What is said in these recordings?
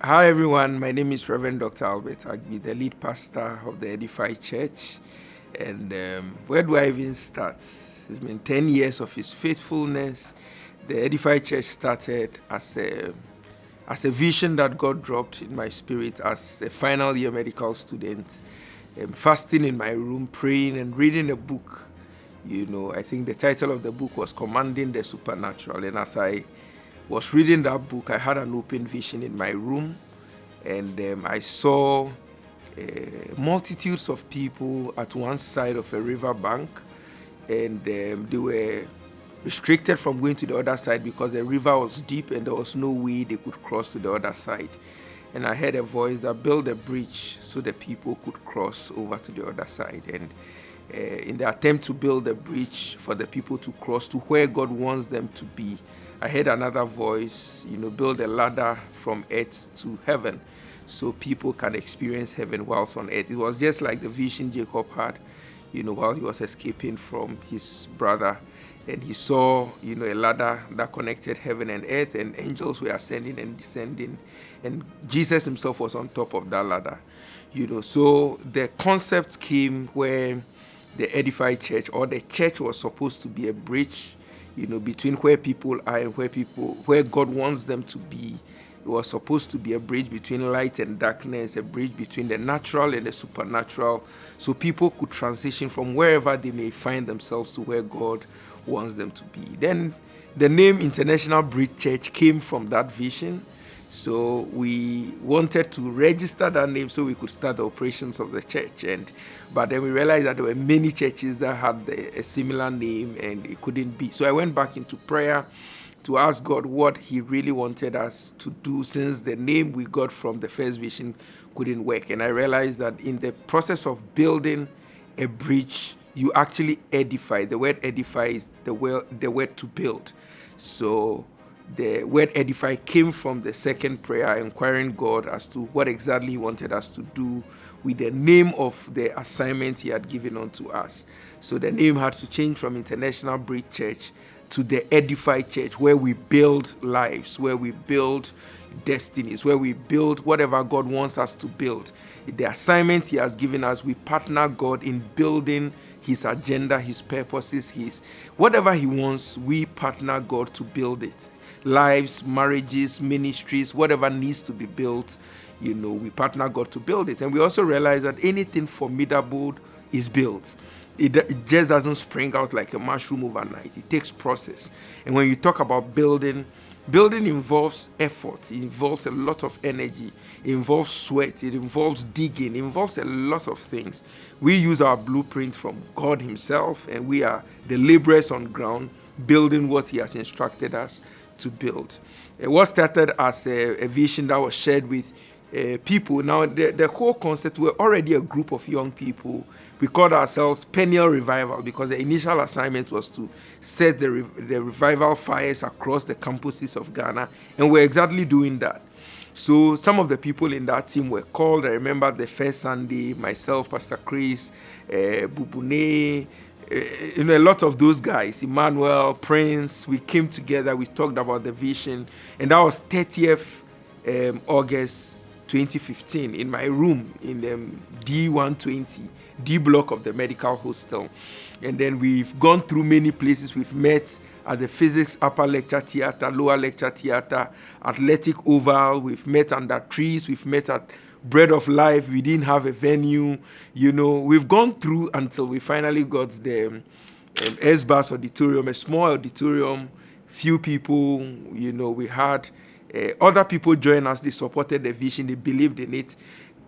Hi everyone, my name is Reverend Dr. Albert Agbi, the lead pastor of the Edify Church. And where do I even start? It's been 10 years of his faithfulness. The Edify Church started as a vision that God dropped in my spirit as a final year medical student, fasting in my room, praying and reading a book. I think the title of the book was Commanding the Supernatural. And as I was reading that book, I had an open vision in my room, and I saw multitudes of people at one side of a river bank, and they were restricted from going to the other side because the river was deep and there was no way they could cross to the other side. And I heard a voice that built a bridge so the people could cross over to the other side. And in the attempt to build a bridge for the people to cross to where God wants them to be, I heard another voice, build a ladder from earth to heaven so people can experience heaven whilst on earth. It was just like the vision Jacob had, while he was escaping from his brother. And he saw, a ladder that connected heaven and earth, and angels were ascending and descending. And Jesus himself was on top of that ladder. So the concept came where the Edify Church, or the church, was supposed to be a bridge between where people are and where God wants them to be. It was supposed to be a bridge between light and darkness, a bridge between the natural and the supernatural, so people could transition from wherever they may find themselves to where God wants them to be. Then the name International Bridge Church came from that vision. So we wanted to register that name so we could start the operations of the church. But then we realized that there were many churches that had a similar name and it couldn't be. So I went back into prayer to ask God what he really wanted us to do, since the name we got from the first vision couldn't work. And I realized that in the process of building a bridge, you actually edify. The word edify is the word to build. So the word edify came from the second prayer, inquiring God as to what exactly he wanted us to do with the name of the assignment he had given unto us. So the name had to change from International Bridge Church to the Edify Church, where we build lives, where we build destinies, where we build whatever God wants us to build. The assignment he has given us, we partner God in building his agenda, his purposes, his whatever he wants, we partner God to build it. Lives, marriages, ministries, whatever needs to be built, we partner God to build it. And we also realize that anything formidable is built. It just doesn't spring out like a mushroom overnight. It takes process. And when you talk about building involves effort. It involves a lot of energy. It involves sweat. It involves digging. It involves a lot of things. We use our blueprint from God himself, and we are the laborers on ground building what he has instructed us to build. What started as a vision that was shared with people. Now, the whole concept, we're already a group of young people. We called ourselves Peniel Revival because the initial assignment was to set the revival fires across the campuses of Ghana, and we're exactly doing that. So some of the people in that team were called. I remember the first Sunday, myself, Pastor Chris, Bubune, a lot of those guys, Emmanuel, Prince, we came together, we talked about the vision, and that was 30th August 2015 in my room in D120, D block of the medical hostel. And then we've gone through many places. We've met at the physics upper lecture theater, lower lecture theater, athletic oval. We've met under trees. We've met at Bread of Life. We didn't have a venue. We've gone through until we finally got the S-Bus auditorium, a small auditorium, few people. We had other people join us. They supported the vision. They believed in it.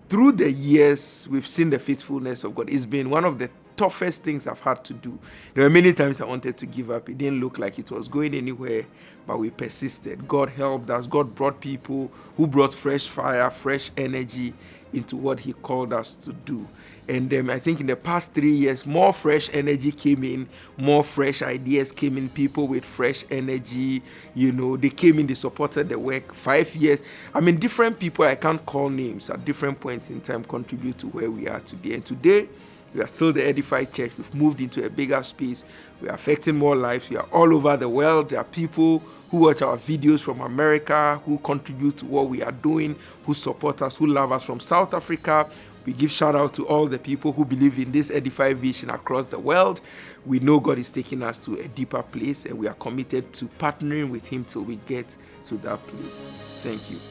Through the years, we've seen the faithfulness of God. It's been one of the toughest things I've had to do. There were many times I wanted to give up. It didn't look like it was going anywhere, but we persisted. God helped us. God brought people who brought fresh fire, fresh energy into what he called us to do. And I think in the past 3 years, more fresh energy came in, more fresh ideas came in, people with fresh energy, they came in, they supported the work. 5 years, different people, I can't call names, at different points in time contribute to where we are today. And today, we are still the Edify Church. We've moved into a bigger space. We are affecting more lives. We are all over the world. There are people who watch our videos from America, who contribute to what we are doing, who support us, who love us from South Africa. We give shout out to all the people who believe in this Edify vision across the world. We know God is taking us to a deeper place, and we are committed to partnering with Him till we get to that place. Thank you.